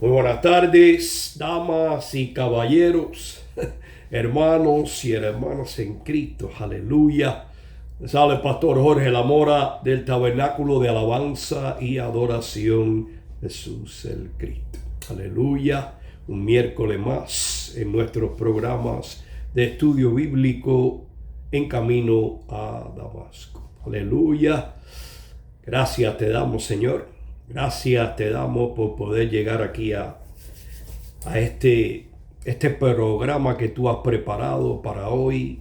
Muy buenas tardes, damas y caballeros, hermanos y hermanas en Cristo. Aleluya. Les habla el pastor Jorge Lamora del Tabernáculo de Alabanza y Adoración Jesús el Cristo. Aleluya. Un miércoles más en nuestros programas de estudio bíblico en camino a Damasco. Aleluya. Gracias te damos, Señor. Gracias te damos por poder llegar aquí a este programa que tú has preparado para hoy,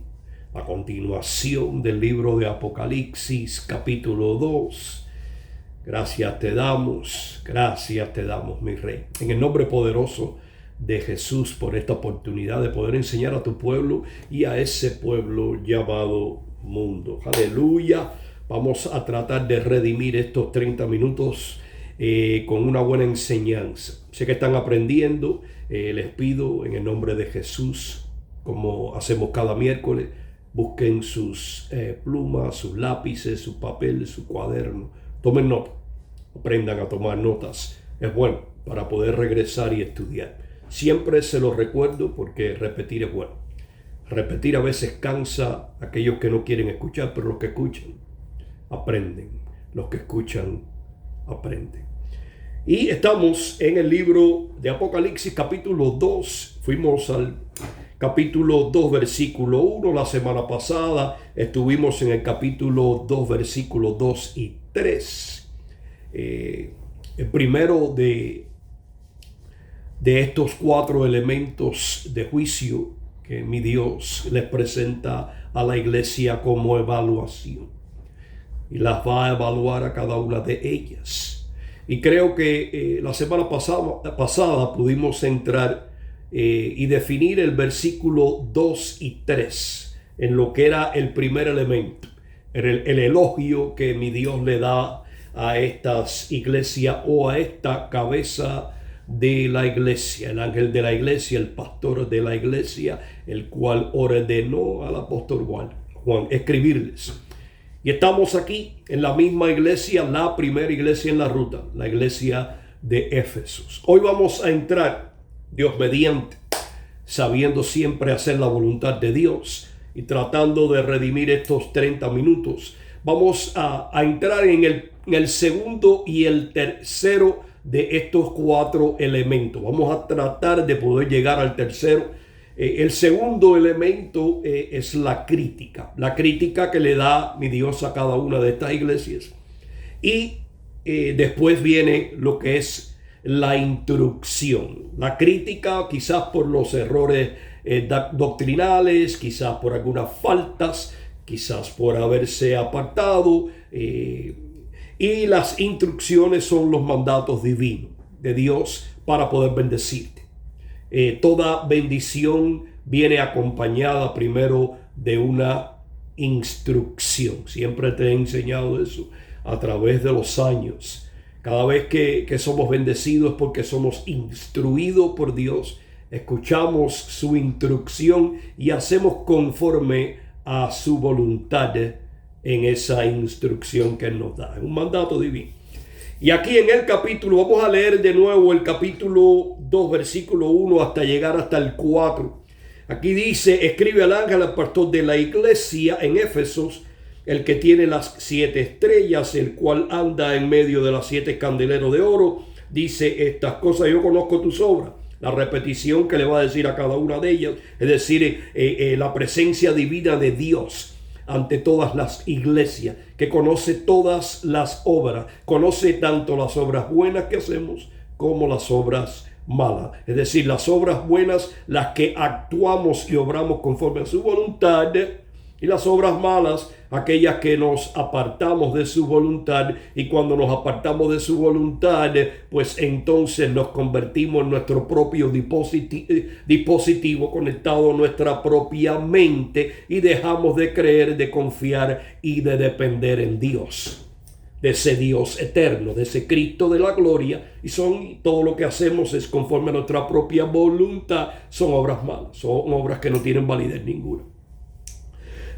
a continuación del libro de Apocalipsis, capítulo 2. Gracias te damos, mi Rey. En el nombre poderoso de Jesús, por esta oportunidad de poder enseñar a tu pueblo y a ese pueblo llamado mundo. Aleluya. Vamos a tratar de redimir estos 30 minutos con una buena enseñanza. Sé que están aprendiendo. Les pido en el nombre de Jesús, como hacemos cada miércoles, busquen sus plumas, sus lápices, su papel, su cuaderno. Tomen nota. Aprendan a tomar notas. Es bueno para poder regresar y estudiar. Siempre se los recuerdo porque repetir es bueno. Repetir a veces cansa a aquellos que no quieren escuchar, pero los que escuchan aprenden. Los que escuchan aprenden. Y estamos en el libro de Apocalipsis capítulo 2. Fuimos al capítulo 2 versículo 1 la semana pasada. Estuvimos en el capítulo 2 versículos 2 y 3. El primero de estos 4 elementos de juicio que mi Dios les presenta a la iglesia como evaluación. Y las va a evaluar a cada una de ellas. Y creo que la semana pasada pudimos entrar y definir el versículo 2 y 3 en lo que era el primer elemento, el elogio que mi Dios le da a estas iglesias o a esta cabeza de la iglesia, el ángel de la iglesia, el pastor de la iglesia, el cual ordenó al apóstol Juan escribirles. Y estamos aquí en la misma iglesia, la primera iglesia en la ruta, la iglesia de Éfesos. Hoy vamos a entrar, Dios mediante, sabiendo siempre hacer la voluntad de Dios y tratando de redimir estos 30 minutos. Vamos a entrar en el segundo y el tercero de estos 4 elementos. Vamos a tratar de poder llegar al tercero. El segundo elemento es la crítica que le da mi Dios a cada una de estas iglesias. Y después viene lo que es la instrucción. La crítica quizás por los errores doctrinales, quizás por algunas faltas, quizás por haberse apartado. Y las instrucciones son los mandatos divinos de Dios para poder bendecirte. Toda bendición viene acompañada primero de una instrucción. Siempre te he enseñado eso a través de los años. Cada vez que somos bendecidos es porque somos instruidos por Dios, escuchamos su instrucción y hacemos conforme a su voluntad en esa instrucción que Él nos da. Es un mandato divino. Y aquí en el capítulo, vamos a leer de nuevo el capítulo 2, versículo 1 hasta llegar hasta el 4. Aquí dice: escribe al ángel al pastor de la iglesia en Éfesos, el que tiene las 7 estrellas, el cual anda en medio de las 7 candeleros de oro. Dice estas cosas: yo conozco tus obras. La repetición que le va a decir a cada una de ellas, es decir, la presencia divina de Dios ante todas las iglesias, que conoce todas las obras, conoce tanto las obras buenas que hacemos como las obras malas. Es decir, las obras buenas, las que actuamos y obramos conforme a su voluntad, y las obras malas, aquellas que nos apartamos de su voluntad. Y cuando nos apartamos de su voluntad, pues entonces nos convertimos en nuestro propio dispositivo conectado a nuestra propia mente, y dejamos de creer, de confiar y de depender en Dios, de ese Dios eterno, de ese Cristo de la gloria. Y todo lo que hacemos es conforme a nuestra propia voluntad. Son obras malas, son obras que no tienen validez ninguna.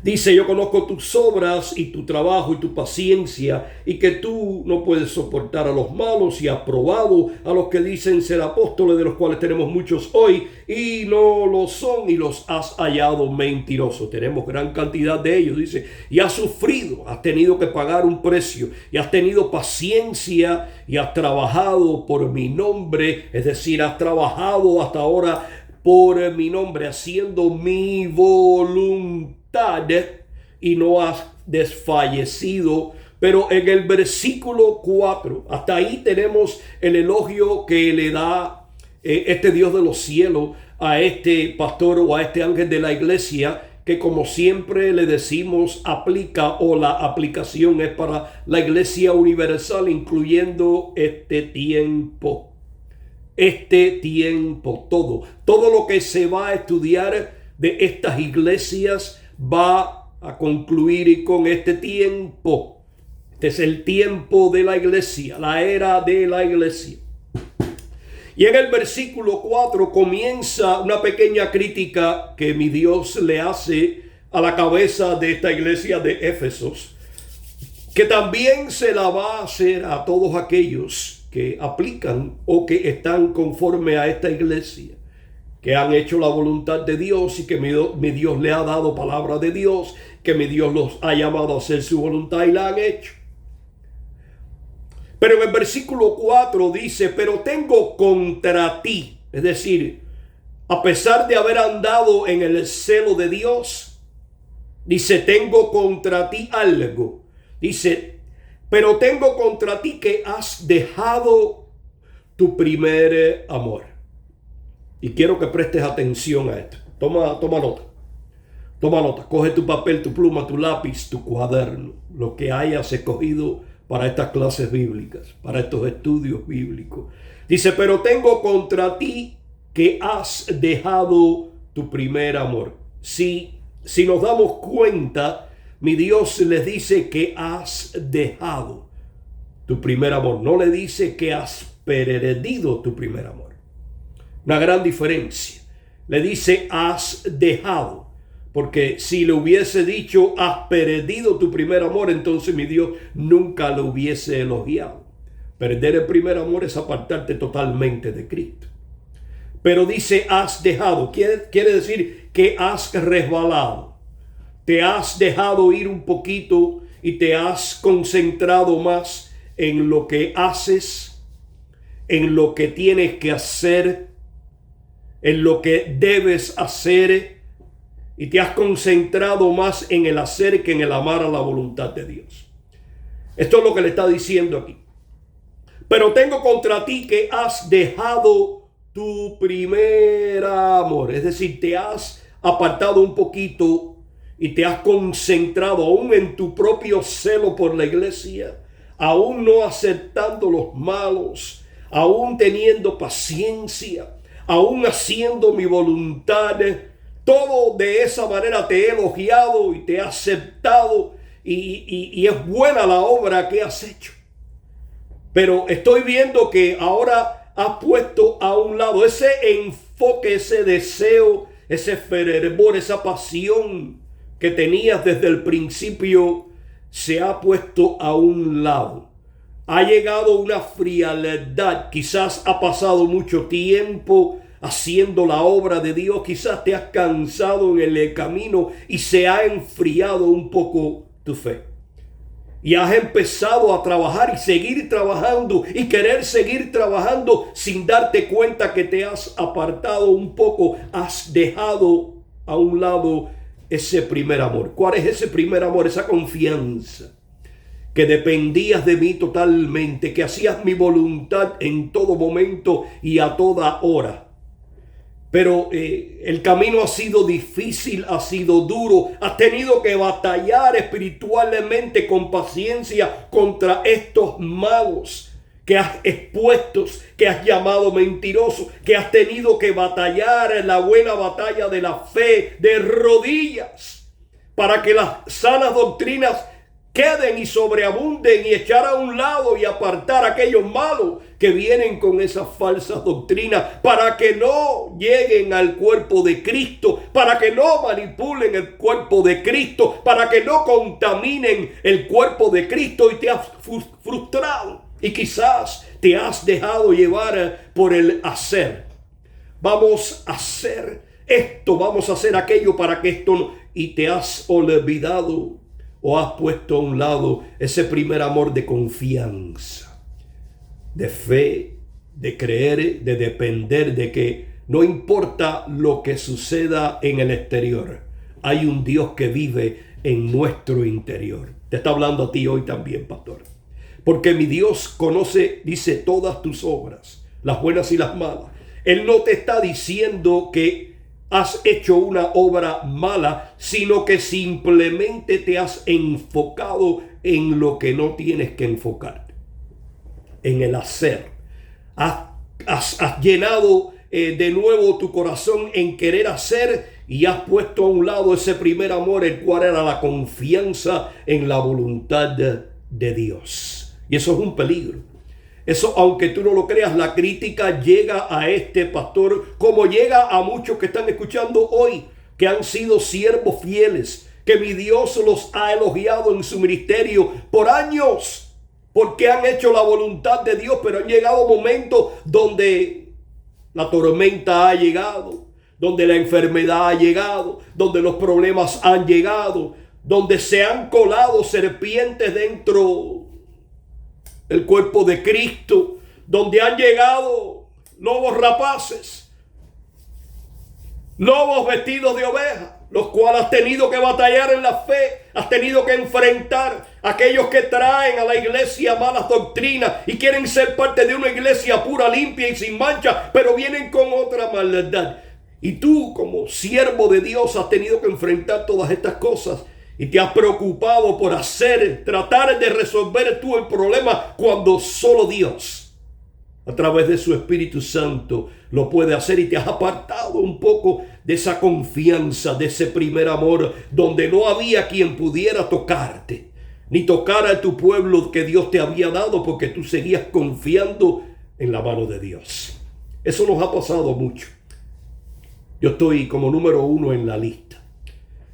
Dice, yo conozco tus obras y tu trabajo y tu paciencia, y que tú no puedes soportar a los malos, y has probado a los que dicen ser apóstoles, de los cuales tenemos muchos hoy y no lo son, y los has hallado mentirosos. Tenemos gran cantidad de ellos, dice, y has sufrido, has tenido que pagar un precio, y has tenido paciencia, y has trabajado por mi nombre, es decir, has trabajado hasta ahora por mi nombre, haciendo mi voluntad, y no has desfallecido. Pero en el versículo 4, hasta ahí tenemos el elogio que le da este Dios de los cielos a este pastor o a este ángel de la iglesia, que como siempre le decimos aplica, o la aplicación es para la iglesia universal, incluyendo este tiempo. Este tiempo, todo lo que se va a estudiar de estas iglesias va a concluir con este tiempo. Este es el tiempo de la iglesia, la era de la iglesia. Y en el versículo 4 comienza una pequeña crítica que mi Dios le hace a la cabeza de esta iglesia de Éfesos, que también se la va a hacer a todos aquellos que aplican o que están conforme a esta iglesia, que han hecho la voluntad de Dios, y que mi Dios le ha dado palabra de Dios, que mi Dios los ha llamado a hacer su voluntad y la han hecho. Pero en el versículo 4 dice, pero tengo contra ti, es decir, a pesar de haber andado en el celo de Dios, dice, tengo contra ti algo. Dice, pero tengo contra ti que has dejado tu primer amor. Y quiero que prestes atención a esto. Toma nota. Toma nota. Coge tu papel, tu pluma, tu lápiz, tu cuaderno, lo que hayas escogido para estas clases bíblicas, para estos estudios bíblicos. Dice, pero tengo contra ti que has dejado tu primer amor. Si nos damos cuenta, mi Dios les dice que has dejado tu primer amor. No le dice que has perdido tu primer amor. Una gran diferencia. Le dice has dejado. Porque si le hubiese dicho has perdido tu primer amor, entonces mi Dios nunca lo hubiese elogiado. Perder el primer amor es apartarte totalmente de Cristo. Pero dice has dejado. Quiere decir que has resbalado. Te has dejado ir un poquito y te has concentrado más en lo que haces, en lo que tienes que hacer, en lo que debes hacer, y te has concentrado más en el hacer que en el amar a la voluntad de Dios. Esto es lo que le está diciendo aquí. Pero tengo contra ti que has dejado tu primer amor. Es decir, te has apartado un poquito y te has concentrado aún en tu propio celo por la iglesia, aún no aceptando los malos, aún teniendo paciencia, aún haciendo mi voluntad. Todo de esa manera te he elogiado y te he aceptado, y es buena la obra que has hecho. Pero estoy viendo que ahora has puesto a un lado ese enfoque, ese deseo, ese fervor, esa pasión que tenías desde el principio, se ha puesto a un lado. Ha llegado una frialdad. Quizás ha pasado mucho tiempo haciendo la obra de Dios. Quizás te has cansado en el camino y se ha enfriado un poco tu fe. Y has empezado a trabajar y seguir trabajando y querer seguir trabajando sin darte cuenta que te has apartado un poco. Has dejado a un lado ese primer amor. ¿Cuál es ese primer amor? Esa confianza. Que dependías de mí totalmente, que hacías mi voluntad en todo momento y a toda hora. Pero el camino ha sido difícil, ha sido duro. Has tenido que batallar espiritualmente con paciencia contra estos magos que has expuesto, que has llamado mentirosos, que has tenido que batallar en la buena batalla de la fe de rodillas para que las sanas doctrinas queden y sobreabunden, y echar a un lado y apartar a aquellos malos que vienen con esas falsas doctrinas, para que no lleguen al cuerpo de Cristo, para que no manipulen el cuerpo de Cristo, para que no contaminen el cuerpo de Cristo. Y te has frustrado y quizás te has dejado llevar por el hacer. Vamos a hacer esto, vamos a hacer aquello para que esto no, y te has olvidado o has puesto a un lado ese primer amor de confianza, de fe, de creer, de depender, de que no importa lo que suceda en el exterior, hay un Dios que vive en nuestro interior. Te está hablando a ti hoy también, pastor. Porque mi Dios conoce, dice, todas tus obras, las buenas y las malas. Él no te está diciendo que has hecho una obra mala, sino que simplemente te has enfocado en lo que no tienes que enfocarte, en el hacer. Has llenado de nuevo tu corazón en querer hacer, y has puesto a un lado ese primer amor, el cual era la confianza en la voluntad de Dios. Y eso es un peligro. Eso, aunque tú no lo creas, la crítica llega a este pastor, como llega a muchos que están escuchando hoy, que han sido siervos fieles, que mi Dios los ha elogiado en su ministerio por años, porque han hecho la voluntad de Dios, pero han llegado momentos donde la tormenta ha llegado, donde la enfermedad ha llegado, donde los problemas han llegado, donde se han colado serpientes dentro el cuerpo de Cristo, donde han llegado lobos rapaces, lobos vestidos de oveja, los cuales has tenido que batallar en la fe, has tenido que enfrentar a aquellos que traen a la iglesia malas doctrinas y quieren ser parte de una iglesia pura, limpia y sin mancha, pero vienen con otra maldad. Y tú, como siervo de Dios, has tenido que enfrentar todas estas cosas. Y te has preocupado por tratar de resolver tú el problema, cuando solo Dios, a través de su Espíritu Santo, lo puede hacer. Y te has apartado un poco de esa confianza, de ese primer amor, donde no había quien pudiera tocarte, ni tocar a tu pueblo que Dios te había dado, porque tú seguías confiando en la mano de Dios. Eso nos ha pasado mucho. Yo estoy como número 1 en la lista.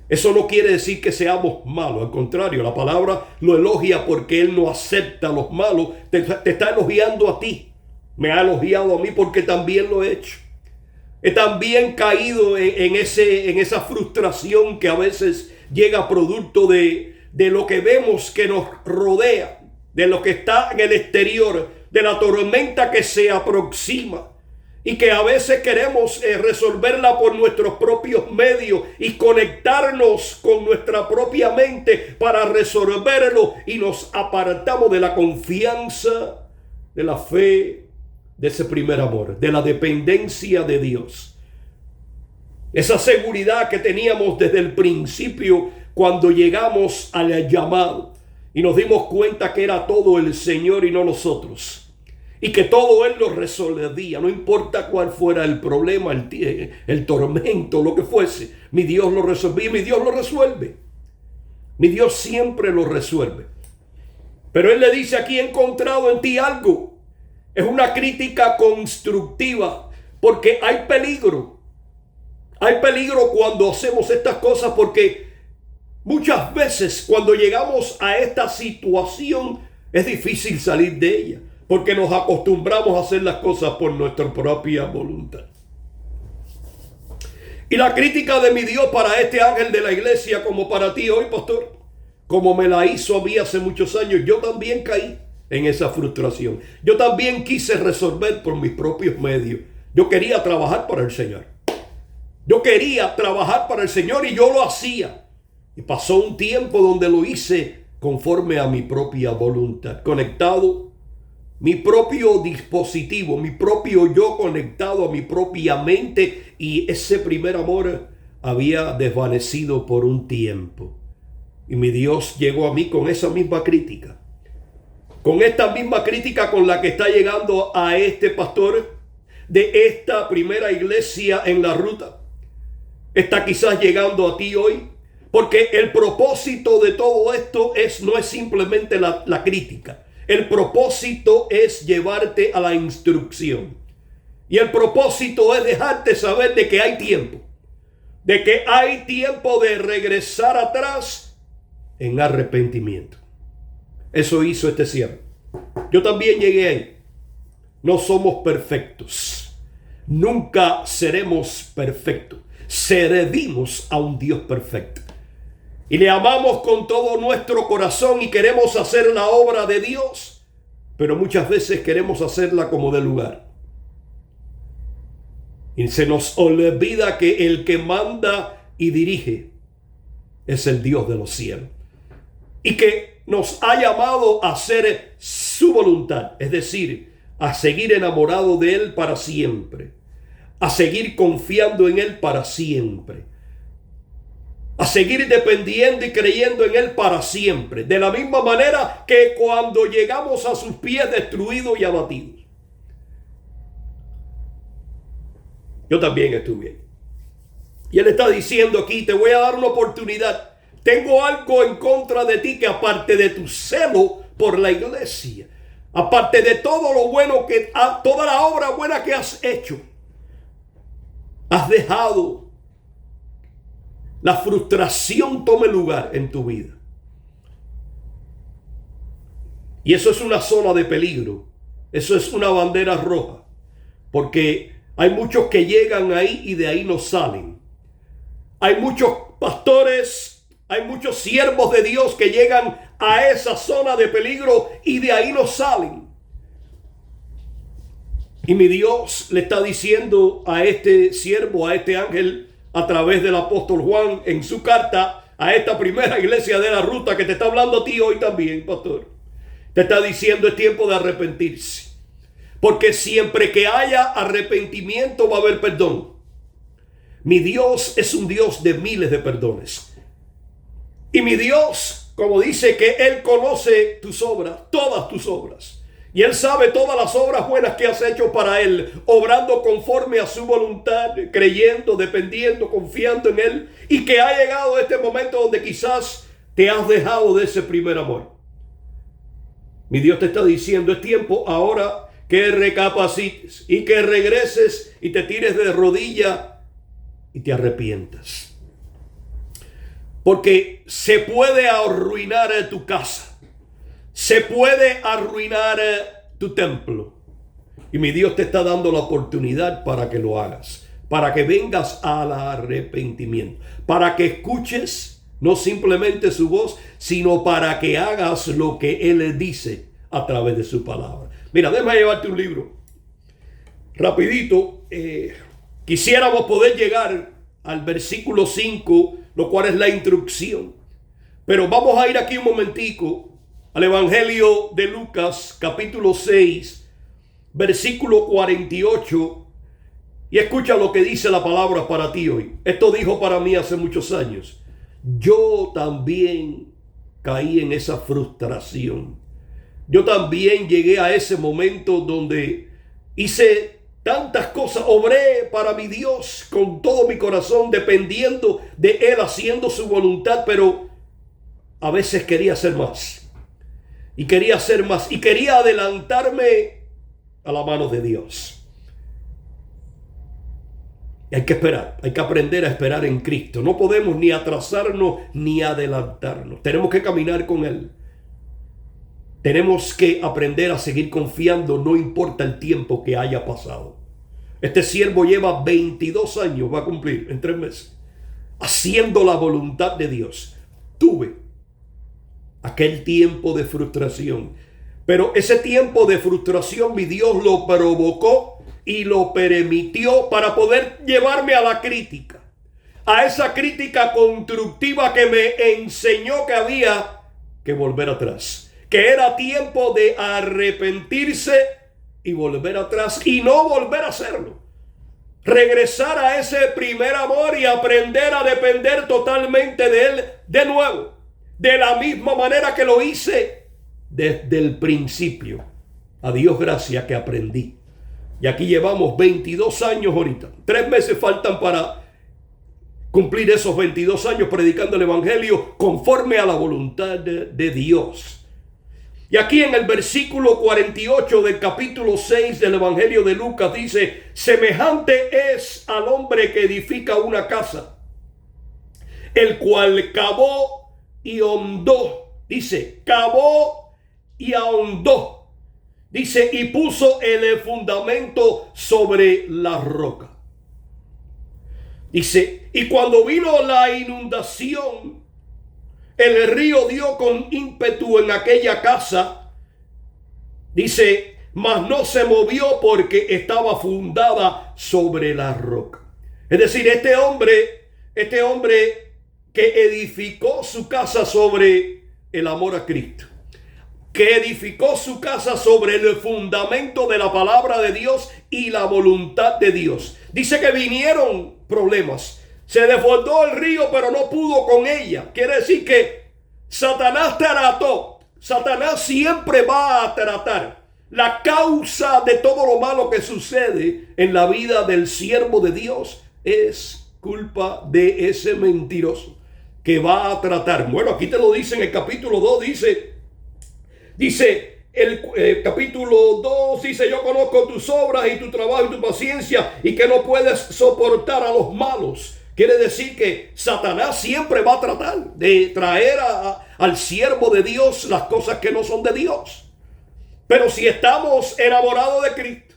Eso no quiere decir que seamos malos, al contrario, la palabra lo elogia porque Él no acepta a los malos. Te está elogiando a ti, me ha elogiado a mí porque también lo he hecho. He también caído en esa frustración que a veces llega producto de lo que vemos que nos rodea, de lo que está en el exterior, de la tormenta que se aproxima. Y que a veces queremos resolverla por nuestros propios medios y conectarnos con nuestra propia mente para resolverlo, y nos apartamos de la confianza, de la fe, de ese primer amor, de la dependencia de Dios. Esa seguridad que teníamos desde el principio cuando llegamos al llamado y nos dimos cuenta que era todo el Señor y no nosotros. Y que todo Él lo resolvía, no importa cuál fuera el problema, el tormento, lo que fuese. Mi Dios lo resolvía, mi Dios lo resuelve. Mi Dios siempre lo resuelve. Pero Él le dice: aquí he encontrado en ti algo. Es una crítica constructiva, porque hay peligro. Hay peligro cuando hacemos estas cosas, porque muchas veces cuando llegamos a esta situación es difícil salir de ella. Porque nos acostumbramos a hacer las cosas por nuestra propia voluntad. Y la crítica de mi Dios para este ángel de la iglesia, como para ti hoy, pastor, como me la hizo a mí hace muchos años, yo también caí en esa frustración. Yo también quise resolver por mis propios medios. Yo quería trabajar para el Señor. Yo quería trabajar para el Señor y yo lo hacía. Y pasó un tiempo donde lo hice conforme a mi propia voluntad, conectado. Mi propio dispositivo, mi propio yo conectado a mi propia mente, y ese primer amor había desvanecido por un tiempo. Y mi Dios llegó a mí con esa misma crítica. Con esta misma crítica con la que está llegando a este pastor de esta primera iglesia en la ruta. Está quizás llegando a ti hoy, Porque el propósito de todo esto no es simplemente la crítica. El propósito es llevarte a la instrucción. Y el propósito es dejarte saber de que hay tiempo. De que hay tiempo de regresar atrás en arrepentimiento. Eso hizo este siervo. Yo también llegué ahí. No somos perfectos. Nunca seremos perfectos. Servimos a un Dios perfecto. Y le amamos con todo nuestro corazón y queremos hacer la obra de Dios. Pero muchas veces queremos hacerla como de lugar. Y se nos olvida que el que manda y dirige es el Dios de los cielos. Y que nos ha llamado a hacer su voluntad. Es decir, a seguir enamorado de Él para siempre. A seguir confiando en Él para siempre. A seguir dependiendo y creyendo en Él para siempre. De la misma manera que cuando llegamos a sus pies destruidos y abatidos. Yo también estuve ahí. Y Él está diciendo aquí, te voy a dar una oportunidad. Tengo algo en contra de ti que aparte de tu celo por la iglesia, aparte de todo lo bueno toda la obra buena que has hecho, has dejado la frustración tome lugar en tu vida. Y eso es una zona de peligro. Eso es una bandera roja. Porque hay muchos que llegan ahí y de ahí no salen. Hay muchos pastores, hay muchos siervos de Dios que llegan a esa zona de peligro y de ahí no salen. Y mi Dios le está diciendo a este siervo, a este ángel, a través del apóstol Juan en su carta a esta primera iglesia de la ruta que te está hablando a ti hoy también, pastor. Te está diciendo es tiempo de arrepentirse. Porque siempre que haya arrepentimiento va a haber perdón. Mi Dios es un Dios de miles de perdones. Y mi Dios, como dice que Él conoce tus obras, todas tus obras. Y Él sabe todas las obras buenas que has hecho para Él, obrando conforme a su voluntad, creyendo, dependiendo, confiando en Él. Y que ha llegado este momento donde quizás te has dejado de ese primer amor. Mi Dios te está diciendo, es tiempo ahora que recapacites y que regreses y te tires de rodilla y te arrepientas. Porque se puede arruinar tu casa. Se puede arruinar tu templo. Y mi Dios te está dando la oportunidad para que lo hagas. Para que vengas al arrepentimiento. Para que escuches no simplemente su voz, sino para que hagas lo que Él dice a través de su palabra. Mira, déjame llevarte un libro. Rapidito. Quisiéramos poder llegar al versículo 5, lo cual es la instrucción. Pero vamos a ir aquí un momentico al Evangelio de Lucas, capítulo 6, versículo 48. Y escucha lo que dice la palabra para ti hoy. Esto dijo para mí hace muchos años. Yo también caí en esa frustración. Yo también llegué a ese momento donde hice tantas cosas, obré para mi Dios con todo mi corazón, dependiendo de Él, haciendo su voluntad, pero a veces quería hacer más. Y quería hacer más. Y quería adelantarme a la mano de Dios. Y hay que esperar. Hay que aprender a esperar en Cristo. No podemos ni atrasarnos ni adelantarnos. Tenemos que caminar con Él. Tenemos que aprender a seguir confiando, no importa el tiempo que haya pasado. Este siervo lleva 22 años, va a cumplir en 3 meses, haciendo la voluntad de Dios. Tuve aquel tiempo de frustración, pero ese tiempo de frustración mi Dios lo provocó y lo permitió para poder llevarme a la crítica, a esa crítica constructiva que me enseñó que había que volver atrás, que era tiempo de arrepentirse y volver atrás y no volver a hacerlo. Regresar a ese primer amor y aprender a depender totalmente de Él de nuevo. De la misma manera que lo hice desde el principio. A Dios gracias que aprendí. Y aquí llevamos 22 años ahorita. 3 meses faltan para cumplir esos 22 años predicando el evangelio conforme a la voluntad de Dios. Y aquí en el versículo 48 del capítulo 6 del evangelio de Lucas dice: semejante es al hombre que edifica una casa, el cual cavó y ahondó. Dice, cavó y ahondó. Dice, y puso el fundamento sobre la roca. Dice, y cuando vino la inundación, el río dio con ímpetu en aquella casa. Dice, mas no se movió porque estaba fundada sobre la roca. Es decir, este hombre que edificó su casa sobre el amor a Cristo, que edificó su casa sobre el fundamento de la palabra de Dios y la voluntad de Dios. Dice que vinieron problemas. Se desbordó el río, pero no pudo con ella. Quiere decir que Satanás trató. Satanás siempre va a tratar. La causa de todo lo malo que sucede en la vida del siervo de Dios es culpa de ese mentiroso que va a tratar. Bueno, aquí te lo dice en el capítulo 2, dice el capítulo 2, dice: yo conozco tus obras y tu trabajo y tu paciencia, y que no puedes soportar a los malos. Quiere decir que Satanás siempre va a tratar de traer al siervo de Dios las cosas que no son de Dios. Pero si estamos enamorados de Cristo,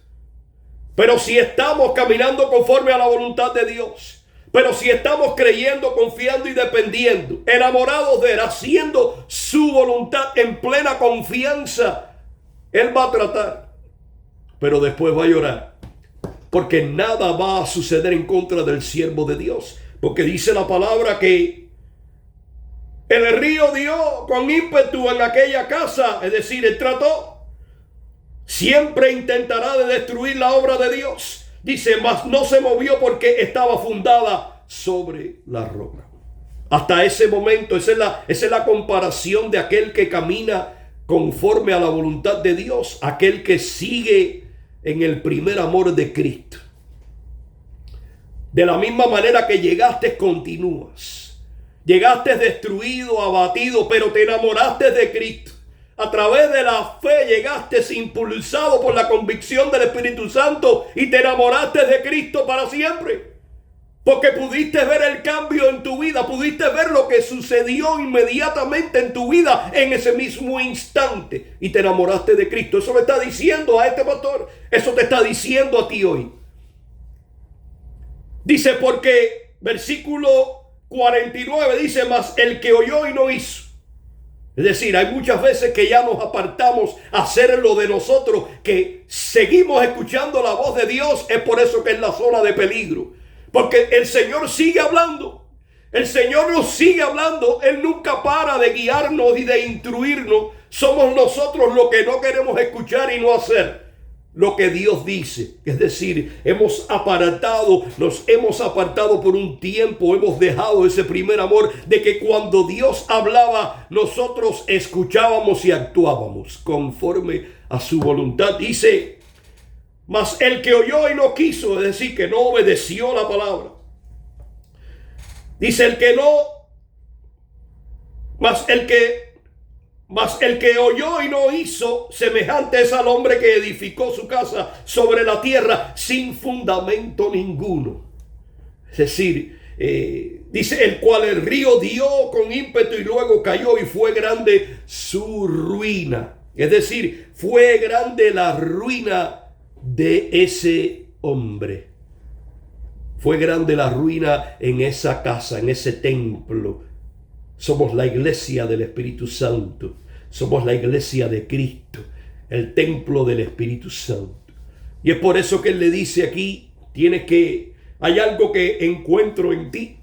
pero si estamos caminando conforme a la voluntad de Dios, pero si estamos creyendo, confiando y dependiendo, enamorados de Él, haciendo su voluntad en plena confianza, Él va a tratar, pero después va a llorar, porque nada va a suceder en contra del siervo de Dios, porque dice la palabra que el río dio con ímpetu en aquella casa, es decir, Él trató. Siempre intentará de destruir la obra de Dios. Dice, mas no se movió porque estaba fundada sobre la roca. Hasta ese momento, esa es la comparación de aquel que camina conforme a la voluntad de Dios, aquel que sigue en el primer amor de Cristo. De la misma manera que llegaste, continúas. Llegaste destruido, abatido, pero te enamoraste de Cristo. A través de la fe llegaste impulsado por la convicción del Espíritu Santo y te enamoraste de Cristo para siempre. Porque pudiste ver el cambio en tu vida, pudiste ver lo que sucedió inmediatamente en tu vida en ese mismo instante y te enamoraste de Cristo. Eso le está diciendo a este pastor, eso te está diciendo a ti hoy. Dice, porque versículo 49 dice, mas el que oyó y no hizo. Es decir, hay muchas veces que ya nos apartamos a hacer lo de nosotros, que seguimos escuchando la voz de Dios. Es por eso que es la zona de peligro. Porque el Señor sigue hablando. El Señor nos sigue hablando. Él nunca para de guiarnos y de instruirnos. Somos nosotros los que no queremos escuchar y no hacer lo que Dios dice. Es decir, nos hemos apartado por un tiempo, hemos dejado ese primer amor de que cuando Dios hablaba, nosotros escuchábamos y actuábamos conforme a su voluntad. Dice, mas el que oyó y no quiso, es decir, que no obedeció la palabra. Dice mas el que oyó y no hizo, semejante es al hombre que edificó su casa sobre la tierra sin fundamento ninguno. Es decir, dice, el cual el río dio con ímpetu y luego cayó, y fue grande su ruina. Es decir, fue grande la ruina de ese hombre. Fue grande la ruina en esa casa, en ese templo. Somos la iglesia del Espíritu Santo. Somos la iglesia de Cristo, el templo del Espíritu Santo. Y es por eso que Él le dice aquí, hay algo que encuentro en ti.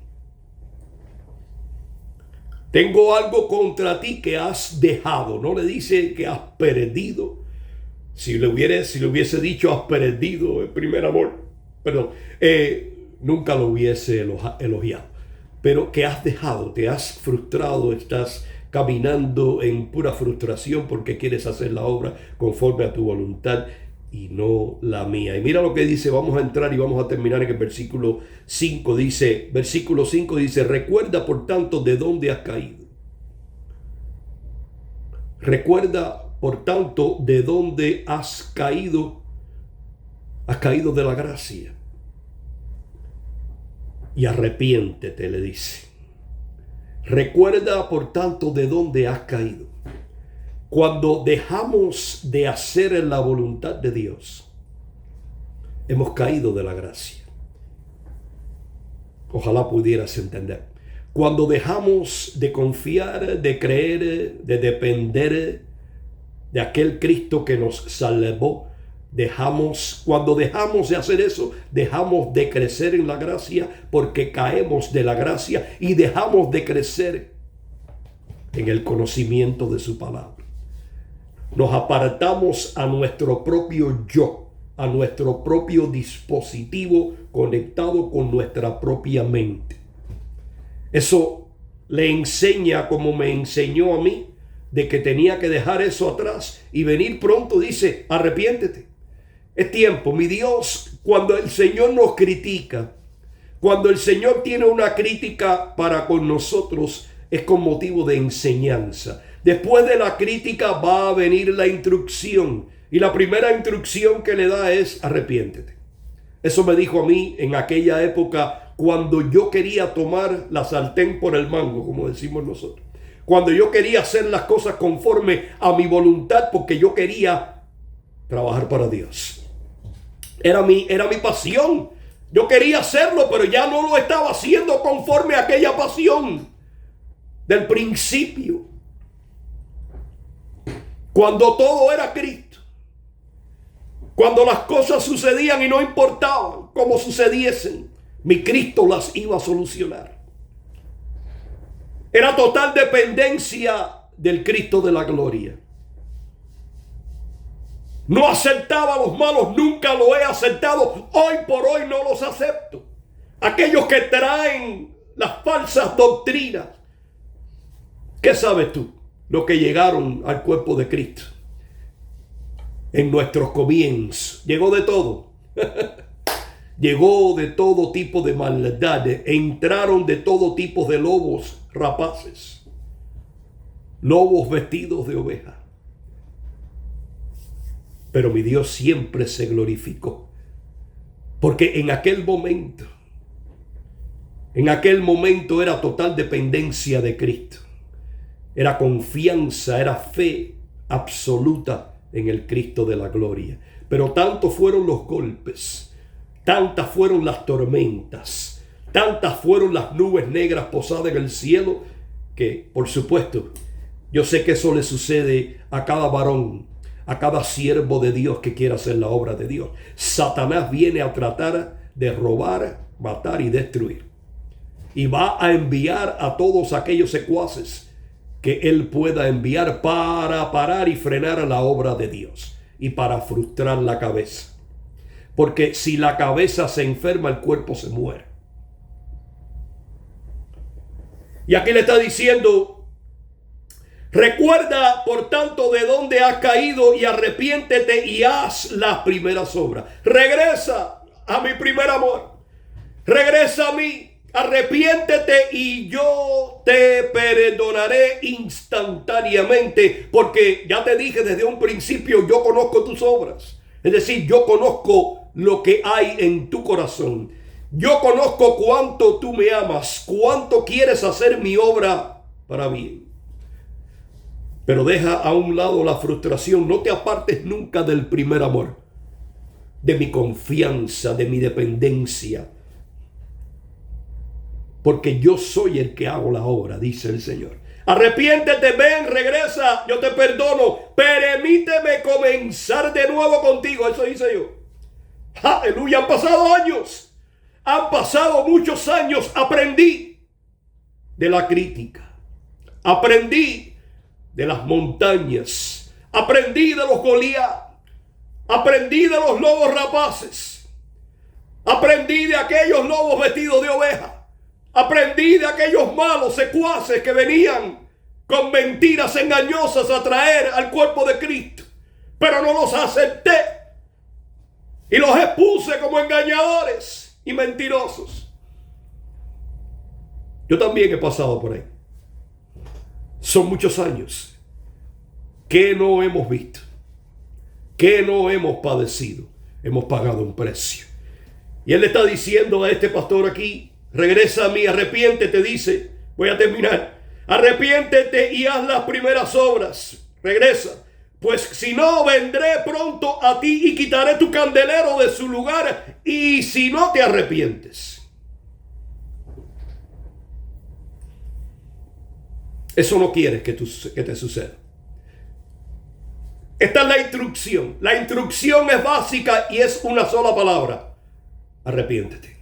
Tengo algo contra ti que has dejado. No le dice que has perdido. Si le hubiese dicho has perdido el primer amor, nunca lo hubiese elogiado. Pero que has dejado, te has frustrado, estás caminando en pura frustración porque quieres hacer la obra conforme a tu voluntad. y no la mía. Y mira lo que dice, vamos a entrar y vamos a terminar en el versículo 5. Versículo 5 dice, recuerda por tanto de dónde has caído. Recuerda por tanto de dónde has caído. Has caído de la gracia. Y arrepiéntete, le dice. Recuerda por tanto de dónde has caído. Cuando dejamos de hacer la voluntad de Dios, hemos caído de la gracia. Ojalá pudieras entender. Cuando dejamos de confiar, de creer, de depender de aquel Cristo que nos salvó, cuando dejamos de hacer eso, dejamos de crecer en la gracia, porque caemos de la gracia y dejamos de crecer en el conocimiento de su palabra. Nos apartamos a nuestro propio yo, a nuestro propio dispositivo conectado con nuestra propia mente. Eso le enseña, como me enseñó a mí, de que tenía que dejar eso atrás y venir pronto. Dice, arrepiéntete. Es tiempo. Mi Dios, cuando el Señor nos critica, cuando el Señor tiene una crítica para con nosotros, es con motivo de enseñanza. Después de la crítica va a venir la instrucción. Y la primera instrucción que le da es arrepiéntete. Eso me dijo a mí en aquella época, cuando yo quería tomar la sartén por el mango, como decimos nosotros. Cuando yo quería hacer las cosas conforme a mi voluntad, porque yo quería trabajar para Dios. Era mi pasión. Yo quería hacerlo, pero ya no lo estaba haciendo conforme a aquella pasión del principio. Cuando todo era Cristo. Cuando las cosas sucedían y no importaban cómo sucediesen, mi Cristo las iba a solucionar. Era total dependencia del Cristo de la gloria. No aceptaba a los malos, nunca lo he aceptado. Hoy por hoy no los acepto. Aquellos que traen las falsas doctrinas. ¿Qué sabes tú? Los que llegaron al cuerpo de Cristo. En nuestros comienzos. Llegó de todo. Llegó de todo tipo de maldades. Entraron de todo tipo de lobos rapaces. Lobos vestidos de oveja. Pero mi Dios siempre se glorificó. Porque en aquel momento era total dependencia de Cristo. Era confianza, era fe absoluta en el Cristo de la gloria. Pero tantos fueron los golpes, tantas fueron las tormentas, tantas fueron las nubes negras posadas en el cielo, que por supuesto, yo sé que eso le sucede a cada varón, a cada siervo de Dios que quiera hacer la obra de Dios. Satanás viene a tratar de robar, matar y destruir. Y va a enviar a todos aquellos secuaces que él pueda enviar para parar y frenar la obra de Dios y para frustrar la cabeza. Porque si la cabeza se enferma, el cuerpo se muere. Y aquí le está diciendo, recuerda, por tanto, de dónde has caído y arrepiéntete y haz las primeras obras. Regresa a mi primer amor. Regresa a mí. Arrepiéntete y yo te perdonaré instantáneamente, porque ya te dije desde un principio, yo conozco tus obras. Es decir, yo conozco lo que hay en tu corazón. Yo conozco cuánto tú me amas, cuánto quieres hacer mi obra para bien. Pero deja a un lado la frustración. No te apartes nunca del primer amor, de mi confianza, de mi dependencia. Porque yo soy el que hago la obra, dice el Señor. Arrepiéntete, ven, regresa, yo te perdono. Permíteme comenzar de nuevo contigo. Eso hice yo. Aleluya, han pasado años. Han pasado muchos años. Aprendí de la crítica. Aprendí de las montañas. Aprendí de los Goliat. Aprendí de los lobos rapaces. Aprendí de aquellos lobos vestidos de oveja. Aprendí de aquellos malos secuaces que venían con mentiras engañosas a traer al cuerpo de Cristo. Pero no los acepté. y los expuse como engañadores y mentirosos. Yo también he pasado por ahí. Son muchos años que no hemos visto, que no hemos padecido. Hemos pagado un precio. Y él le está diciendo a este pastor aquí, regresa a mí, arrepiéntete, dice, voy a terminar. Arrepiéntete y haz las primeras obras. Regresa. Pues si no, vendré pronto a ti y quitaré tu candelero de su lugar. Y si no te arrepientes. Eso no quieres que te suceda. Esta es la instrucción. La instrucción es básica y es una sola palabra. Arrepiéntete.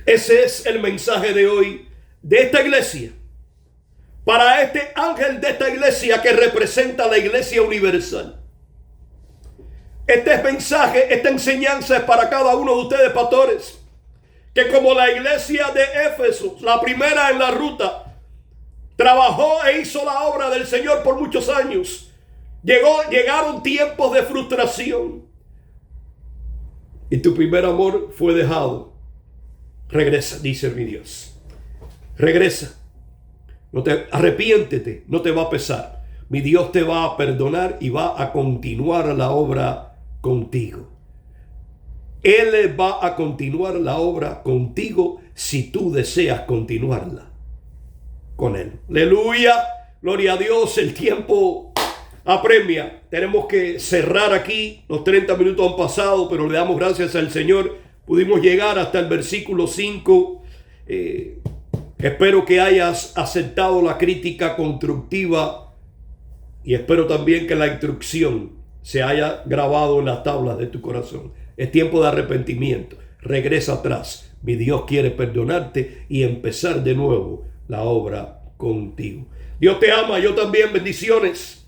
Ese es el mensaje de hoy de esta iglesia. Para este ángel de esta iglesia que representa la iglesia universal. Este mensaje, esta enseñanza es para cada uno de ustedes, pastores. Que como la iglesia de Éfeso, la primera en la ruta, trabajó e hizo la obra del Señor por muchos años. Llegaron tiempos de frustración. Y tu primer amor fue dejado. Regresa, dice mi Dios. Regresa. Arrepiéntete, no te va a pesar. Mi Dios te va a perdonar y va a continuar la obra contigo. Él va a continuar la obra contigo si tú deseas continuarla con Él. Aleluya, gloria a Dios, el tiempo apremia. Tenemos que cerrar aquí. Los 30 minutos han pasado, pero le damos gracias al Señor. Pudimos llegar hasta el versículo 5. Espero que hayas aceptado la crítica constructiva y espero también que la instrucción se haya grabado en las tablas de tu corazón. Es tiempo de arrepentimiento. Regresa atrás. Mi Dios quiere perdonarte y empezar de nuevo la obra contigo. Dios te ama, yo también. Bendiciones.